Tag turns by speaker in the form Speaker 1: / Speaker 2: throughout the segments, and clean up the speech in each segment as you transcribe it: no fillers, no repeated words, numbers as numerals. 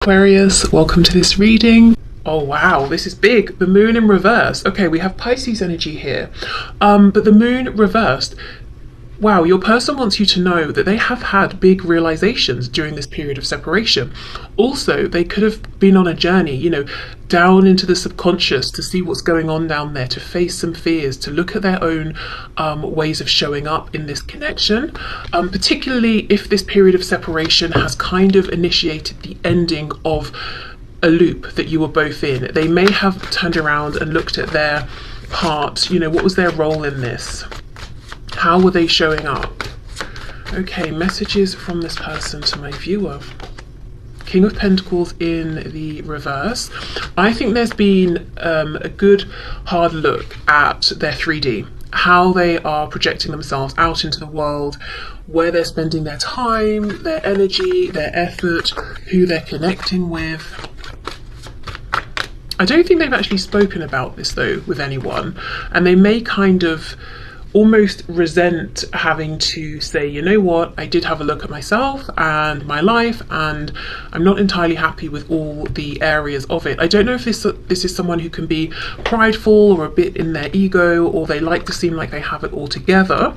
Speaker 1: Aquarius, welcome to this reading. Oh wow, this is big. The moon in reverse. Okay, we have Pisces energy here, but the moon reversed. Wow, your person wants you to know that they have had big realizations during this period of separation. Also, they could have been on a journey, down into the subconscious to see what's going on down there, to face some fears, to look at their own ways of showing up in this connection, particularly if this period of separation has kind of initiated the ending of a loop that you were both in. They may have turned around and looked at their part, what was their role in this? How were they showing up? Okay, messages from this person to my viewer. King of Pentacles in the reverse. I think there's been a good hard look at their 3D, how they are projecting themselves out into the world, where they're spending their time, their energy, their effort, who they're connecting with. I don't think they've actually spoken about this though with anyone, and they may kind of almost resent having to say, you know what, I did have a look at myself and my life, and I'm not entirely happy with all the areas of it. I don't know if this is someone who can be prideful or a bit in their ego, or they like to seem like they have it all together.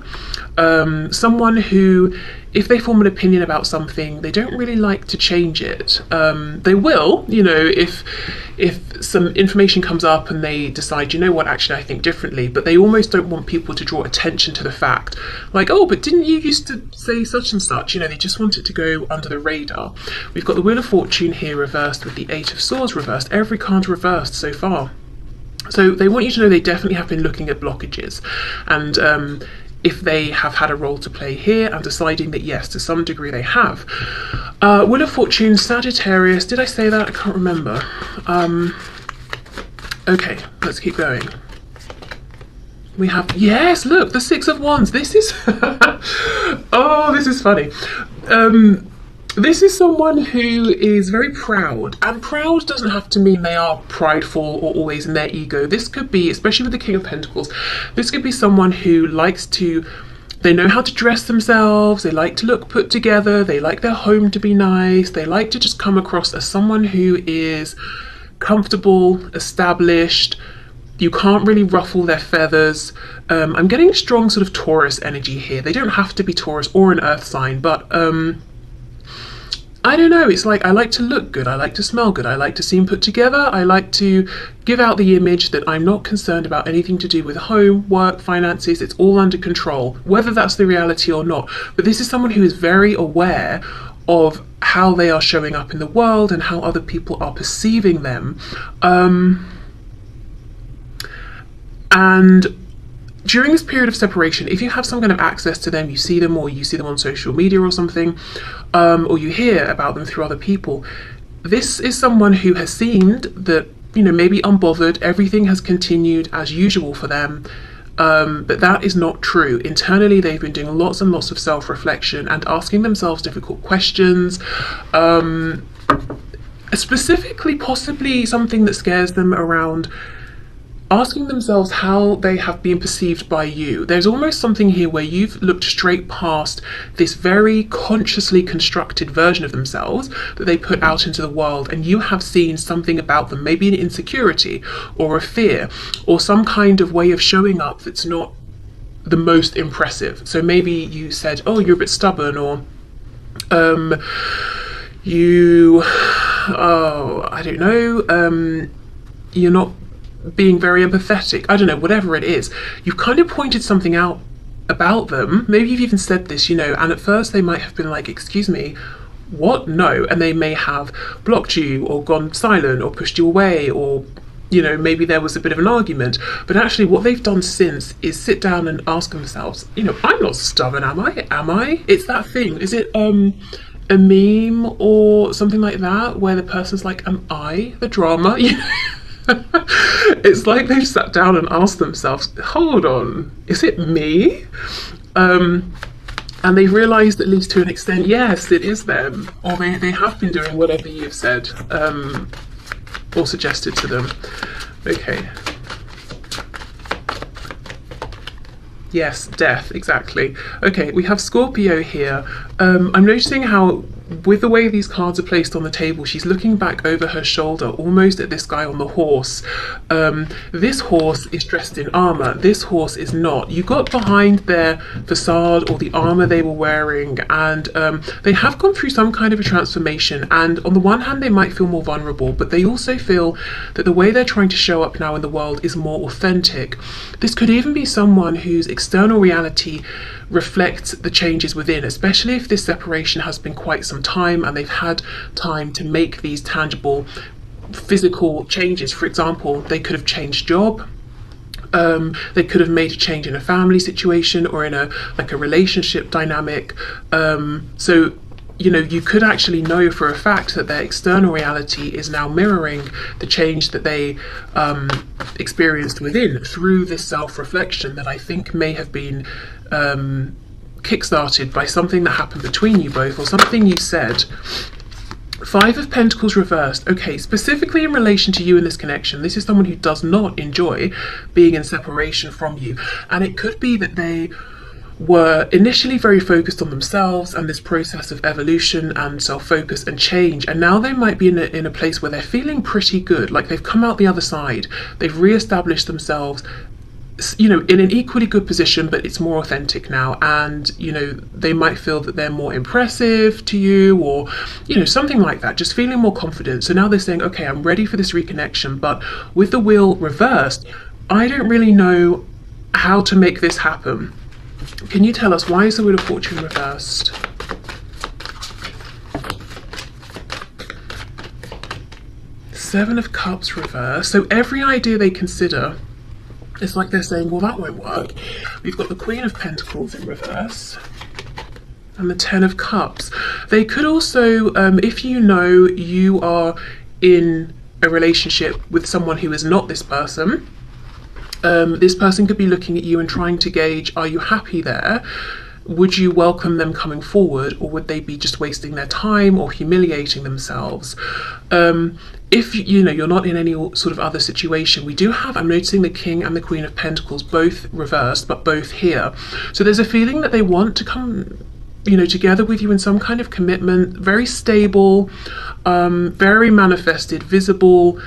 Speaker 1: Someone who, if they form an opinion about something, they don't really like to change it. They will, if some information comes up and they decide, you know what, actually I think differently, but they almost don't want people to draw attention to the fact, like, oh, but didn't you used to say such and such? They just want it to go under the radar. We've got the Wheel of Fortune here reversed with the Eight of Swords reversed, every card reversed so far. So they want you to know they definitely have been looking at blockages, and if they have had a role to play here, and deciding that yes, to some degree they have. Wheel of Fortune, Sagittarius, did I say that? I can't remember. Okay, let's keep going. We have, yes, look, the Six of Wands. This is, oh, this is funny. This is someone who is very proud, and proud doesn't have to mean they are prideful or always in their ego. This could be, especially with the King of Pentacles, this could be someone who likes to, they know how to dress themselves, they like to look put together, they like their home to be nice, they like to just come across as someone who is comfortable, established. You can't really ruffle their feathers. I'm getting a strong sort of Taurus energy here. They don't have to be Taurus or an earth sign, but I don't know, it's like I like to look good, I like to smell good, I like to seem put together, I like to give out the image that I'm not concerned about anything to do with home, work, finances, it's all under control, whether that's the reality or not. But this is someone who is very aware of how they are showing up in the world and how other people are perceiving them. And during this period of separation, if you have some kind of access to them, you see them, or you see them on social media or something, or you hear about them through other people, this is someone who has seemed that, maybe unbothered, everything has continued as usual for them, but that is not true. Internally, they've been doing lots and lots of self-reflection and asking themselves difficult questions, specifically possibly something that scares them around asking themselves how they have been perceived by you. There's almost something here where you've looked straight past this very consciously constructed version of themselves that they put out into the world, and you have seen something about them, maybe an insecurity or a fear or some kind of way of showing up that's not the most impressive. So maybe you said, oh, you're a bit stubborn, or I don't know, you're not being very empathetic, I don't know, whatever it is. You've kind of pointed something out about them. Maybe you've even said this, and at first they might have been like, excuse me, what? No. And they may have blocked you or gone silent or pushed you away, or maybe there was a bit of an argument. But actually what they've done since is sit down and ask themselves, I'm not stubborn, am I? It's that thing, is it a meme or something like that, where the person's like, am I the drama? It's like they've sat down and asked themselves, hold on, is it me? And they've realised, at least to an extent, yes, it is them, or they have been doing whatever you've said or suggested to them. Okay. Yes, death, exactly. Okay, we have Scorpio here. I'm noticing how with the way these cards are placed on the table, she's looking back over her shoulder, almost at this guy on the horse. This horse is dressed in armor. This horse is not. You got behind their facade or the armor they were wearing, and they have gone through some kind of a transformation. And on the one hand, they might feel more vulnerable, but they also feel that the way they're trying to show up now in the world is more authentic. This could even be someone whose external reality reflects the changes within, especially if this separation has been quite some time and they've had time to make these tangible physical changes. For example, they could have changed job, they could have made a change in a family situation or in a relationship dynamic. So you know, you could actually know for a fact that their external reality is now mirroring the change that they experienced within through this self-reflection that I think may have been kickstarted by something that happened between you both or something you said. Five of Pentacles reversed. Okay, specifically in relation to you in this connection, this is someone who does not enjoy being in separation from you. And it could be that they were initially very focused on themselves and this process of evolution and self-focus and change, and now they might be in a place where they're feeling pretty good, like they've come out the other side, they've re-established themselves, you know, in an equally good position, but it's more authentic now, and you know, they might feel that they're more impressive to you, or you know, something like that, just feeling more confident. So now they're saying, okay, I'm ready for this reconnection, but with the wheel reversed, I don't really know how to make this happen. Can you tell us, why is the Wheel of Fortune reversed? Seven of Cups reversed. So every idea they consider, it's like they're saying, well, that won't work. We've got the Queen of Pentacles in reverse and the Ten of Cups. They could also, if you know you are in a relationship with someone who is not this person, this person could be looking at you and trying to gauge, are you happy there? Would you welcome them coming forward, or would they be just wasting their time or humiliating themselves? If you know you're not in any sort of other situation, we do have, I'm noticing the King and the Queen of Pentacles both reversed, but both here. So there's a feeling that they want to come, you know, together with you in some kind of commitment, very stable, very manifested, visible,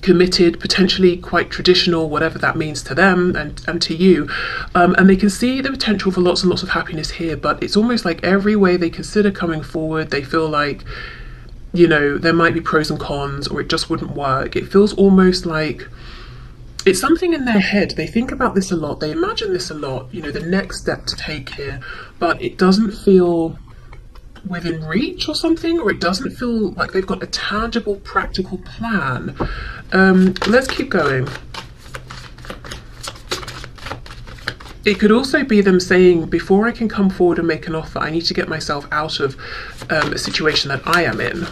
Speaker 1: committed, potentially quite traditional, whatever that means to them and to you, and they can see the potential for lots and lots of happiness here, but it's almost like every way they consider coming forward, they feel like, you know, there might be pros and cons, or it just wouldn't work. It feels almost like it's something in their head. They think about this a lot, they imagine this a lot, you know, the next step to take here, but it doesn't feel within reach or something, or it doesn't feel like they've got a tangible, practical plan. Let's keep going. It could also be them saying, before I can come forward and make an offer, I need to get myself out of a situation that I am in.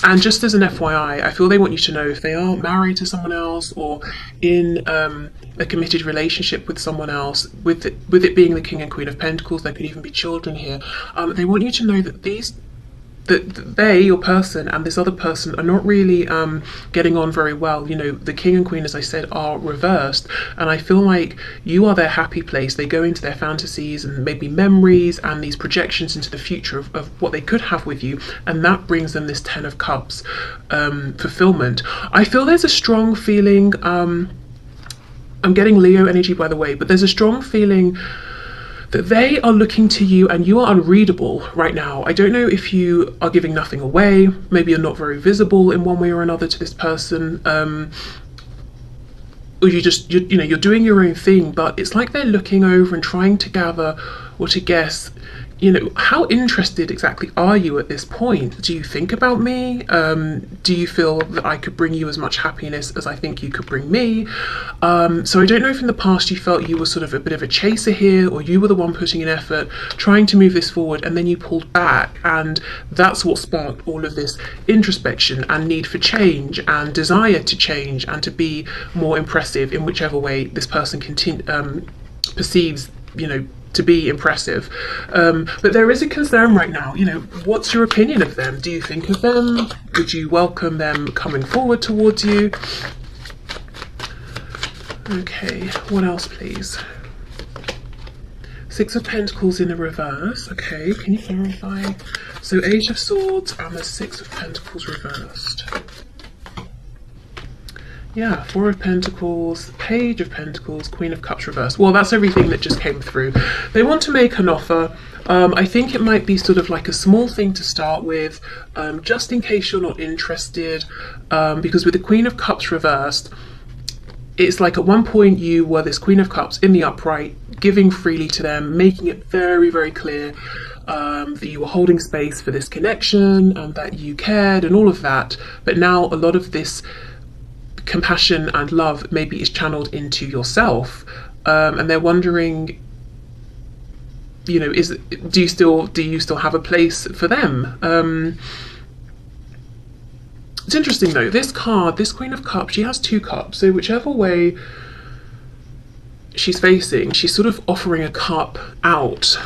Speaker 1: And just as an FYI, I feel they want you to know if they are married to someone else or in a committed relationship with someone else, with it being the King and Queen of Pentacles, there could even be children here. They want you to know that that they, your person, and this other person are not really getting on very well. You know, the King and Queen, as I said, are reversed, and I feel like you are their happy place. They go into their fantasies and maybe memories and these projections into the future of what they could have with you, and that brings them this Ten of Cups fulfillment. I feel there's a strong feeling, I'm getting Leo energy by the way, but there's a strong feeling that they are looking to you and you are unreadable right now. I don't know if you are giving nothing away, maybe you're not very visible in one way or another to this person, or you know, you're doing your own thing, but it's like they're looking over and trying to gather or to guess, you know, how interested exactly are you at this point? Do you think about me? Do you feel that I could bring you as much happiness as I think you could bring me? So I don't know if in the past you felt you were sort of a bit of a chaser here, or you were the one putting in effort, trying to move this forward, and then you pulled back, and that's what sparked all of this introspection and need for change and desire to change and to be more impressive in whichever way this person perceives, you know, to be impressive. But there is a concern right now, you know, what's your opinion of them? Do you think of them? Would you welcome them coming forward towards you? Okay, what else please? Six of Pentacles in the reverse. Okay, can you clarify? So Age of Swords and the Six of Pentacles reversed. Yeah, Four of Pentacles, Page of Pentacles, Queen of Cups reversed. Well, that's everything that just came through. They want to make an offer. I think it might be sort of like a small thing to start with, just in case you're not interested, because with the Queen of Cups reversed, it's like at one point you were this Queen of Cups in the upright, giving freely to them, making it very, very clear that you were holding space for this connection and that you cared and all of that. But now a lot of this compassion and love maybe is channeled into yourself, and they're wondering, you know, do you still have a place for them? It's interesting though, this card, this Queen of Cups, she has two cups, so whichever way she's facing, she's sort of offering a cup out.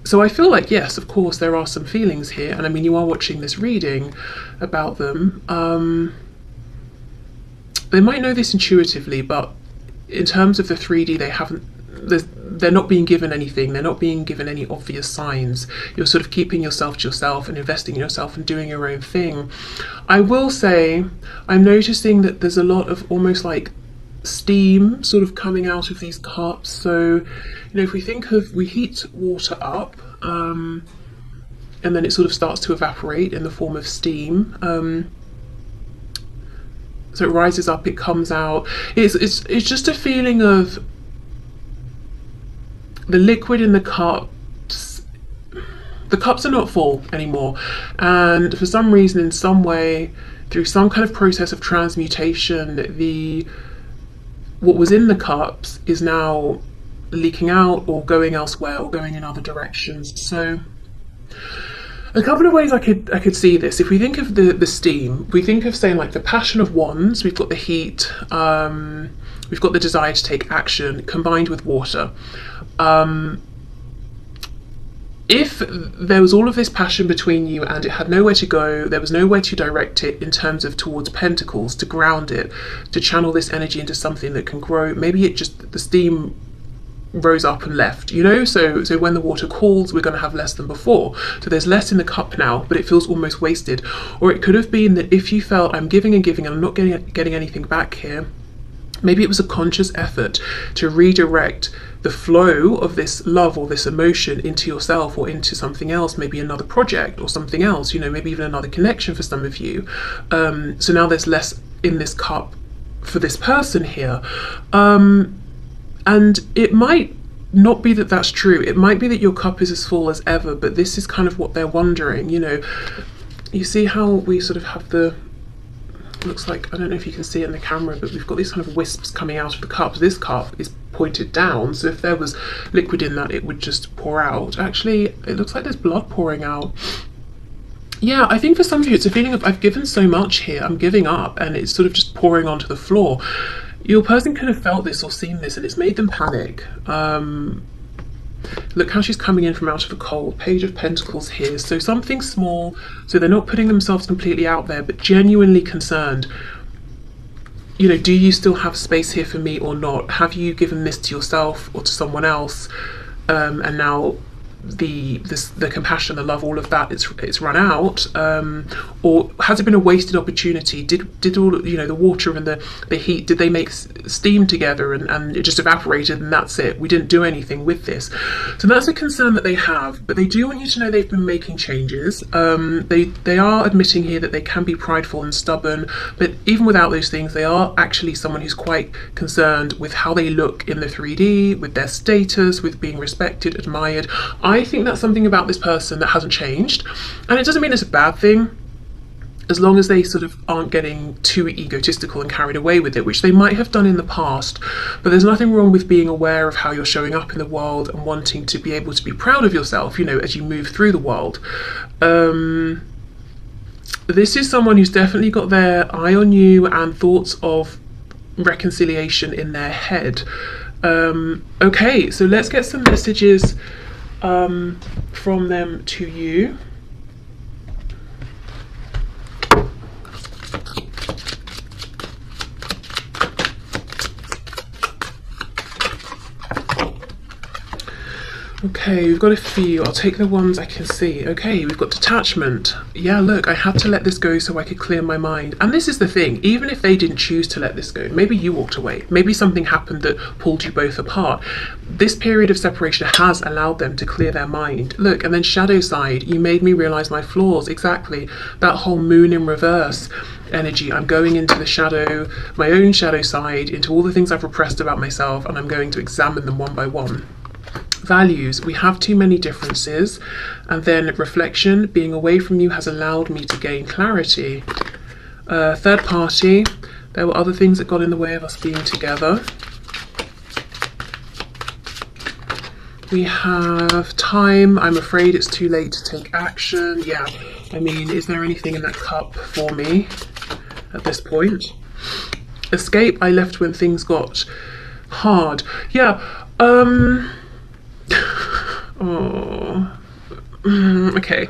Speaker 1: So I feel like, yes, of course there are some feelings here, and I mean, you are watching this reading about them. They might know this intuitively, but in terms of the 3D, they're not being given anything. They're not being given any obvious signs. You're sort of keeping yourself to yourself and investing in yourself and doing your own thing. I will say, I'm noticing that there's a lot of almost like steam sort of coming out of these cups. So, you know, if we think of, we heat water up, and then it sort of starts to evaporate in the form of steam. So it rises up, it comes out. It's just a feeling of the liquid in the cups. The cups are not full anymore, and for some reason, in some way, through some kind of process of transmutation, what was in the cups is now leaking out or going elsewhere or going in other directions. So a couple of ways I could see this. If we think of the steam, we think of, say, like the Passion of Wands, we've got the heat, we've got the desire to take action combined with water. If there was all of this passion between you and it had nowhere to go, there was nowhere to direct it in terms of towards Pentacles, to ground it, to channel this energy into something that can grow, maybe it just, the steam rose up and left, you know, so when the water cools, we're going to have less than before. So there's less in the cup now, but it feels almost wasted. Or it could have been that if you felt, I'm giving and giving and I'm not getting anything back here, maybe it was a conscious effort to redirect the flow of this love or this emotion into yourself or into something else, maybe another project or something else, you know, maybe even another connection for some of you. So now there's less in this cup for this person here. And it might not be that that's true. It might be that your cup is as full as ever, but this is kind of what they're wondering, you know. You see how we sort of have looks like, I don't know if you can see it in the camera, but we've got these kind of wisps coming out of the cups. This cup is pointed down, so if there was liquid in that, it would just pour out. Actually, it looks like there's blood pouring out. Yeah, I think for some of you, it's a feeling of, I've given so much here, I'm giving up, and it's sort of just pouring onto the floor. Your person could have felt this or seen this, and it's made them panic. Look how she's coming in from out of the cold. Page of Pentacles here. So something small, so they're not putting themselves completely out there, but genuinely concerned. You know, do you still have space here for me or not? Have you given this to yourself or to someone else? And now the compassion, the love, all of that, it's run out, or has it been a wasted opportunity? Did all, you know, the water and the heat, did they make steam together and it just evaporated and that's it? We didn't do anything with this. So that's a concern that they have, but they do want you to know they've been making changes. They are admitting here that they can be prideful and stubborn, but even without those things, they are actually someone who's quite concerned with how they look in the 3D, with their status, with being respected, admired. I think that's something about this person that hasn't changed, and it doesn't mean it's a bad thing, as long as they sort of aren't getting too egotistical and carried away with it, which they might have done in the past. But there's nothing wrong with being aware of how you're showing up in the world and wanting to be able to be proud of yourself, you know, as you move through the world. This is someone who's definitely got their eye on you and thoughts of reconciliation in their head. Okay, so let's get some messages from them to you. Okay, we've got a few. I'll take the ones I can see. Okay, we've got detachment. Yeah, look, I had to let this go so I could clear my mind. And this is the thing, even if they didn't choose to let this go, maybe you walked away, maybe something happened that pulled you both apart. This period of separation has allowed them to clear their mind. Look, and then shadow side, you made me realize my flaws. Exactly. That whole moon in reverse energy. I'm going into the shadow, my own shadow side, into all the things I've repressed about myself, and I'm going to examine them one by one. Values, we have too many differences, and then reflection, being away from you has allowed me to gain clarity. Third party, there were other things that got in the way of us being together. We have time, I'm afraid it's too late to take action. Yeah, I mean, is there anything in that cup for me at this point? Escape, I left when things got hard. Yeah, oh, okay.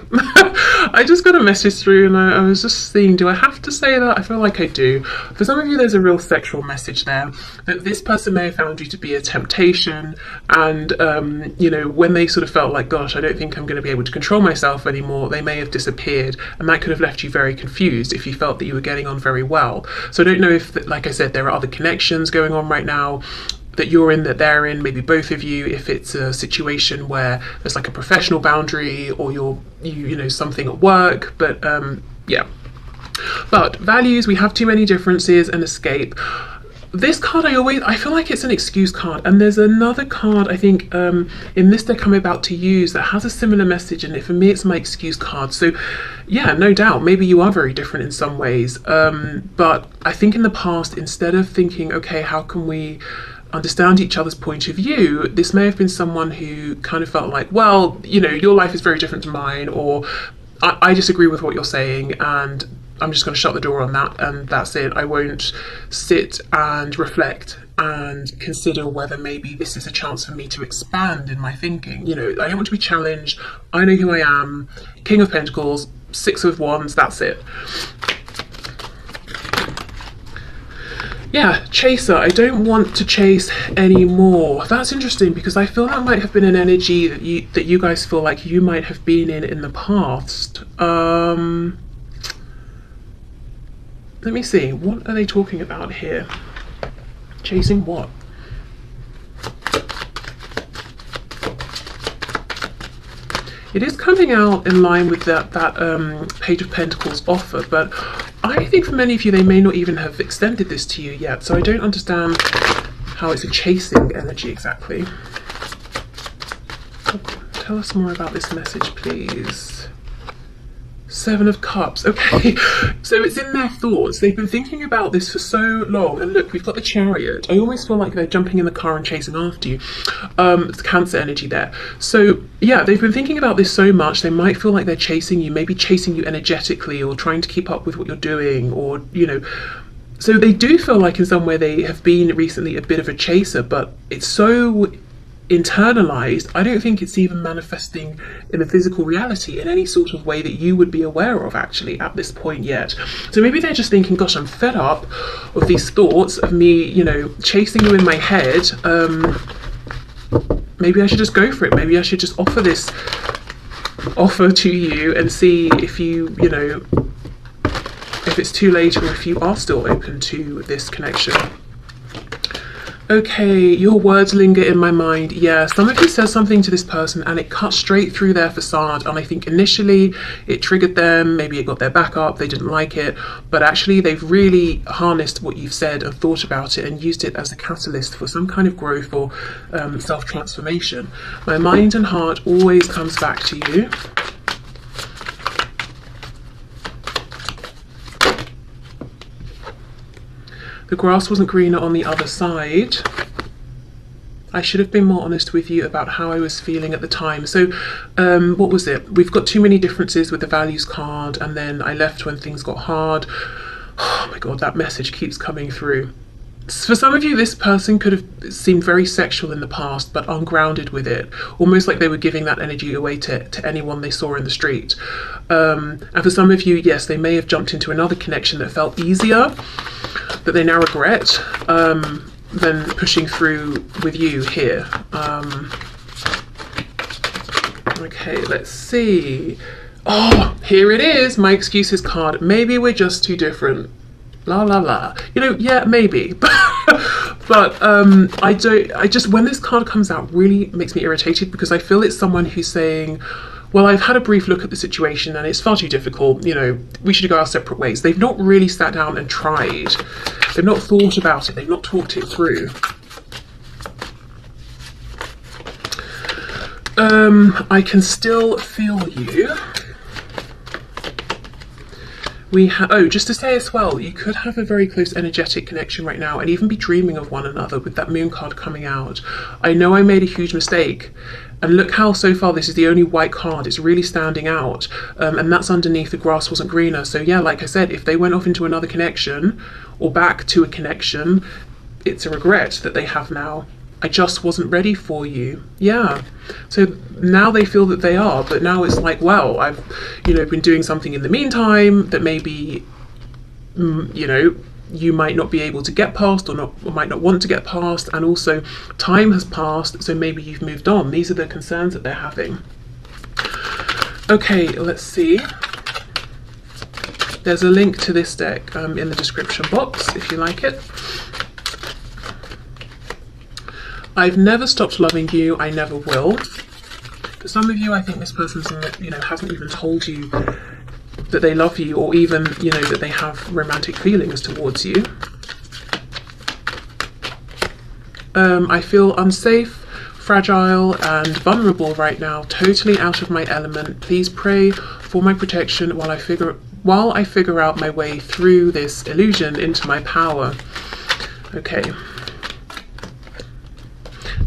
Speaker 1: I just got a message through and I was just seeing, do I have to say that? I feel like I do. For some of you, there's a real sexual message there, that this person may have found you to be a temptation, and you know, when they sort of felt like, gosh, I don't think I'm going to be able to control myself anymore, they may have disappeared, and that could have left you very confused if you felt that you were getting on very well. So I don't know if, like I said, there are other connections going on right now that you're in, that they're in, maybe both of you, if it's a situation where there's like a professional boundary, or you know, something at work, but yeah. But values, we have too many differences, and escape. This card, I feel like it's an excuse card, and there's another card I think in this deck I'm about to use that has a similar message in it. For me, it's my excuse card. So yeah, no doubt, maybe you are very different in some ways, but I think in the past, instead of thinking, okay, how can we understand each other's point of view, this may have been someone who kind of felt like, well, you know, your life is very different to mine, or I disagree with what you're saying, and I'm just going to shut the door on that, and that's it. I won't sit and reflect and consider whether maybe this is a chance for me to expand in my thinking. You know, I don't want to be challenged. I know who I am. King of Pentacles, Six of Wands, that's it. Yeah, chaser, I don't want to chase anymore. That's interesting, because I feel that might have been an energy that you guys feel like you might have been in the past. Let me see, what are they talking about here? Chasing what? It is coming out in line with that Page of Pentacles offer, but I think for many of you, they may not even have extended this to you yet, so I don't understand how it's a chasing energy exactly. Tell us more about this message, please. Seven of Cups. Okay, so it's in their thoughts. They've been thinking about this for so long. And look, we've got the Chariot. I almost feel like they're jumping in the car and chasing after you. It's Cancer energy there. So yeah, they've been thinking about this so much. They might feel like they're chasing you, maybe chasing you energetically, or trying to keep up with what you're doing, or, you know. So they do feel like in some way they have been recently a bit of a chaser, but it's so internalized, I don't think it's even manifesting in the physical reality in any sort of way that you would be aware of actually at this point yet. So maybe they're just thinking, gosh, I'm fed up of these thoughts of me, you know, chasing you in my head. Maybe I should just go for it. Maybe I should just offer this offer to you and see if you know, if it's too late, or if you are still open to this connection. Okay, your words linger in my mind. Yeah, some of you said something to this person and it cut straight through their facade, and I think initially it triggered them, maybe it got their back up, they didn't like it, but actually they've really harnessed what you've said and thought about it and used it as a catalyst for some kind of growth or self-transformation. My mind and heart always comes back to you. The grass wasn't greener on the other side. I should have been more honest with you about how I was feeling at the time. So what was it? We've got too many differences with the values card, and then I left when things got hard. Oh my God, that message keeps coming through. For some of you, this person could have seemed very sexual in the past, but ungrounded with it, almost like they were giving that energy away to anyone they saw in the street. And for some of you, yes, they may have jumped into another connection that felt easier, that they now regret, than pushing through with you here. Okay, let's see. Oh, here it is, my excuses card. Maybe we're just too different. La la la. You know, yeah, maybe. But I just, when this card comes out, really makes me irritated, because I feel it's someone who's saying, well, I've had a brief look at the situation and it's far too difficult, you know, we should go our separate ways. They've not really sat down and tried. They've not thought about it. They've not talked it through. I can still feel you. We have, oh, just to say as well, you could have a very close energetic connection right now and even be dreaming of one another with that moon card coming out. I know I made a huge mistake, and look how so far this is the only white card. It's really standing out, and that's underneath the grass wasn't greener. So yeah, like I said, if they went off into another connection or back to a connection, it's a regret that they have now. I just wasn't ready for you. Yeah. So now they feel that they are, but now it's like, well, I've, you know, been doing something in the meantime that maybe, you know, you might not be able to get past, or might not want to get past, and also time has passed, so maybe you've moved on. These are the concerns that they're having. Okay, let's see. There's a link to this deck in the description box if you like it. I've never stopped loving you, I never will. For some of you, I think this person's, you know, hasn't even told you that they love you, or even, you know, that they have romantic feelings towards you. I feel unsafe, fragile and vulnerable right now, totally out of my element. Please pray for my protection while I figure out my way through this illusion into my power. Okay.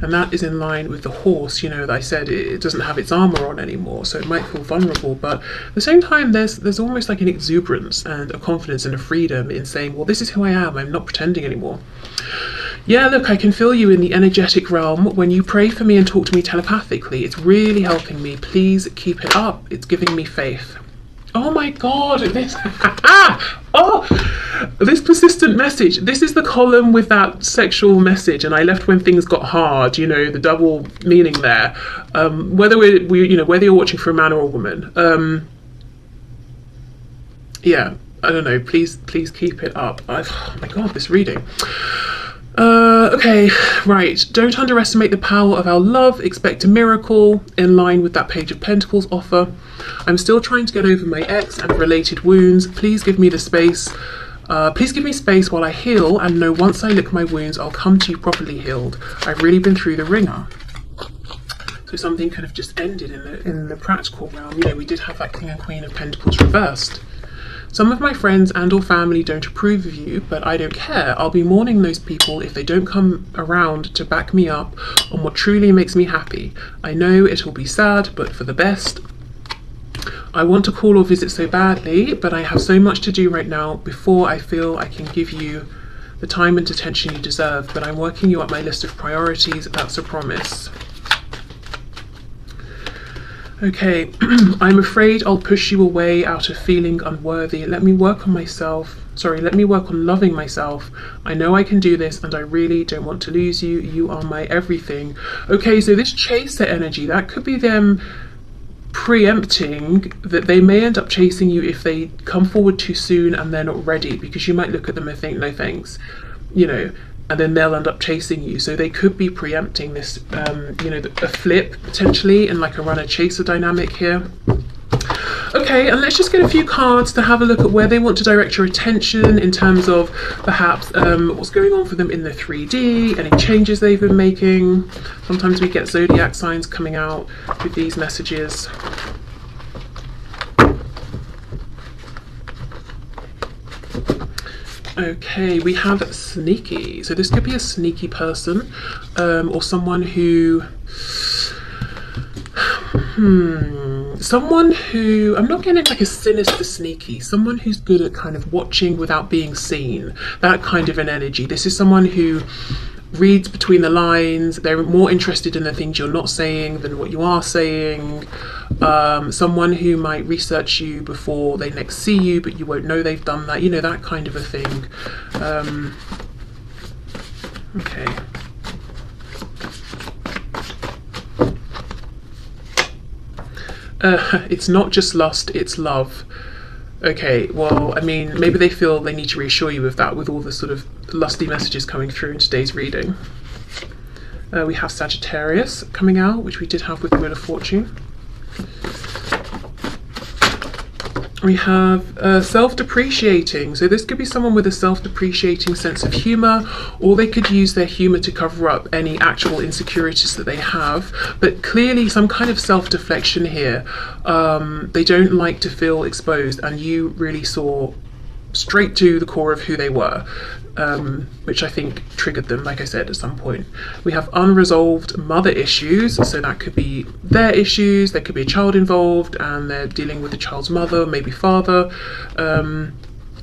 Speaker 1: And that is in line with the horse, you know, that I said it doesn't have its armor on anymore, so it might feel vulnerable, but at the same time there's almost like an exuberance and a confidence and a freedom in saying, well, this is who I am, I'm not pretending anymore. Yeah, look, I can feel you in the energetic realm. When you pray for me and talk to me telepathically, it's really helping me. Please keep it up. It's giving me faith. Oh my God, this, this persistent message. This is the column with that sexual message, and I left when things got hard, you know, the double meaning there. Whether you know, whether you're watching for a man or a woman. Yeah, I don't know, please keep it up. Oh my God, this reading. Okay, right. Don't underestimate the power of our love. Expect a miracle in line with that Page of Pentacles offer. I'm still trying to get over my ex and related wounds. Please give me the space. Please give me space while I heal, and know once I lick my wounds, I'll come to you properly healed. I've really been through the ringer. So something could have just ended in the practical realm. You know, we did have that King and Queen of Pentacles reversed. Some of my friends and or family don't approve of you, but I don't care. I'll be mourning those people if they don't come around to back me up on what truly makes me happy. I know it'll be sad, but for the best. I want to call or visit so badly, but I have so much to do right now before I feel I can give you the time and attention you deserve, but I'm working you up my list of priorities. That's a promise. Okay, I'm afraid I'll push you away out of feeling unworthy. Let me work on myself. Sorry, let me work on loving myself. I know I can do this, and I really don't want to lose you. You are my everything. Okay, so this chaser energy, that could be them preempting that they may end up chasing you if they come forward too soon and they're not ready, because you might look at them and think, no thanks, you know, and then they'll end up chasing you. So they could be preempting this, you know, a flip potentially, and like a runner-chaser dynamic here. Okay, and let's just get a few cards to have a look at where they want to direct your attention in terms of perhaps what's going on for them in the 3D, any changes they've been making. Sometimes we get zodiac signs coming out with these messages. Okay, we have sneaky. So this could be a sneaky person, or someone who, someone who, I'm not getting like a sinister sneaky, someone who's good at kind of watching without being seen, that kind of an energy. This is someone who reads between the lines. They're more interested in the things you're not saying than what you are saying. Someone who might research you before they next see you, but you won't know they've done that, you know, that kind of a thing. Okay. It's not just lust, it's love. Okay, well, I mean, maybe they feel they need to reassure you of that with all the sort of lusty messages coming through in today's reading. We have Sagittarius coming out, which we did have with the Wheel of Fortune. We have self-depreciating. So this could be someone with a self-depreciating sense of humour, or they could use their humour to cover up any actual insecurities that they have. But clearly some kind of self-deflection here. They don't like to feel exposed, and you really saw straight to the core of who they were, which I think triggered them, like I said, at some point. We have unresolved mother issues, so that could be their issues, there could be a child involved and they're dealing with the child's mother, maybe father,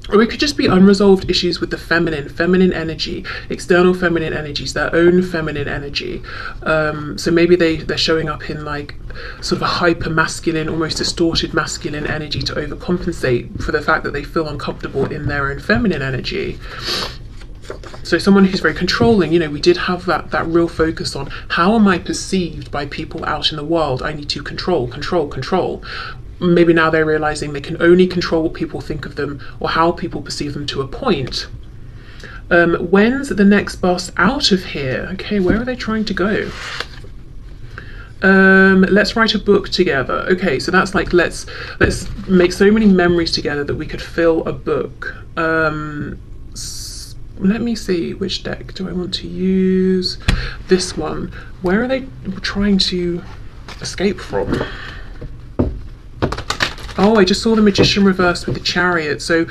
Speaker 1: or it could just be unresolved issues with the feminine energy, external feminine energies, their own feminine energy. So maybe they're showing up in like sort of a hyper masculine, almost distorted masculine energy to overcompensate for the fact that they feel uncomfortable in their own feminine energy. So someone who's very controlling, you know, we did have that real focus on how am I perceived by people out in the world? I need to control. Maybe now they're realizing they can only control what people think of them or how people perceive them to a point. When's the next bus out of here? Okay, where are they trying to go? Let's write a book together. Okay, so that's like let's make so many memories together that we could fill a book. Let me see, which deck do I want to use? This one. Where are they trying to escape from? Oh, I just saw the Magician reversed with the Chariot. So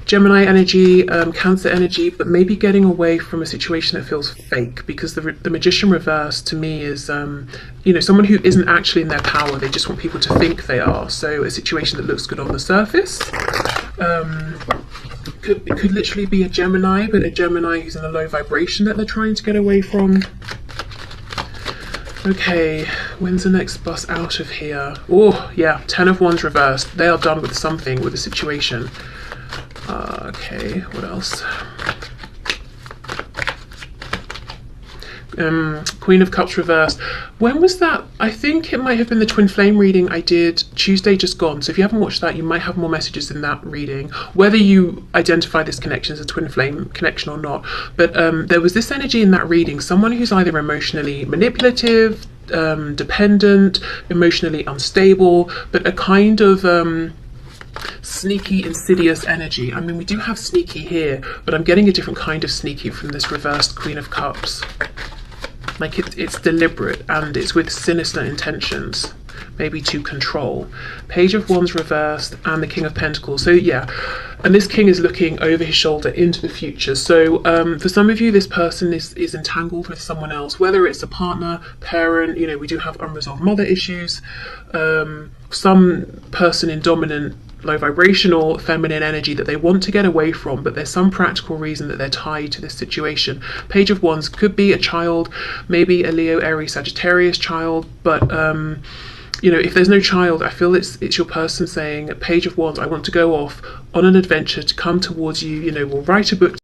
Speaker 1: Gemini energy, Cancer energy, but maybe getting away from a situation that feels fake, because the Magician reversed to me is, you know, someone who isn't actually in their power. They just want people to think they are. So a situation that looks good on the surface. It could literally be a Gemini, but a Gemini who's in a low vibration that they're trying to get away from. Okay, when's the next bus out of here? Oh, yeah, 10 of Wands reversed. They are done with something, with a situation. Okay, what else? Queen of Cups reversed. When was that? I think it might have been the twin flame reading I did Tuesday just gone. So if you haven't watched that, you might have more messages in that reading, whether you identify this connection as a twin flame connection or not. But there was this energy in that reading, someone who's either emotionally manipulative, dependent, emotionally unstable, but a kind of sneaky, insidious energy. I mean, we do have sneaky here, but I'm getting a different kind of sneaky from this reversed Queen of Cups. Like it's deliberate and it's with sinister intentions, maybe to control. Page of Wands reversed and the King of Pentacles. So yeah, and this king is looking over his shoulder into the future. So for some of you, this person is entangled with someone else, whether it's a partner, parent, you know, we do have unresolved mother issues, some person in dominant low vibrational feminine energy that they want to get away from, but there's some practical reason that they're tied to this situation. Page of Wands could be a child, maybe a Leo, Aries, Sagittarius child, but you know, if there's no child, I feel it's your person saying, Page of Wands, I want to go off on an adventure to come towards you, you know, we'll write a book